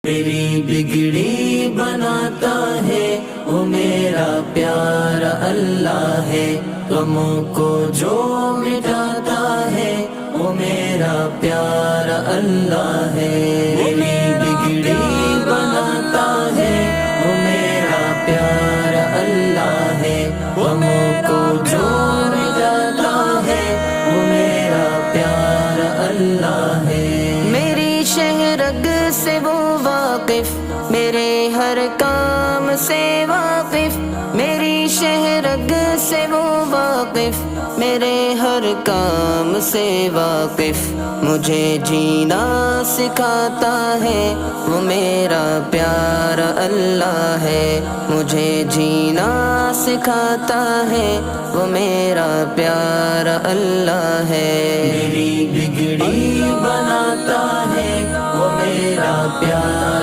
میری بگڑی بناتا ہے وہ میرا پیارا اللہ ہے، غموں کو جو مٹاتا ہے وہ میرا پیارا اللہ ہے۔ میری بگڑی بناتا ہے وہ میرا پیارا اللہ ہے، غموں کو جو مٹاتا ہے وہ میرا پیارا اللہ ہے۔ میری شہرگ سے وہ واقف، میرے ہر کام سے واقف، میری شہرگ سے وہ واقف، میرے ہر کام سے واقف، مجھے جینا سکھاتا ہے وہ میرا پیارا اللہ ہے، مجھے جینا سکھاتا ہے وہ میرا پیارا اللہ ہے۔ میری بگڑی بناتا ہے وہ میرا پیارا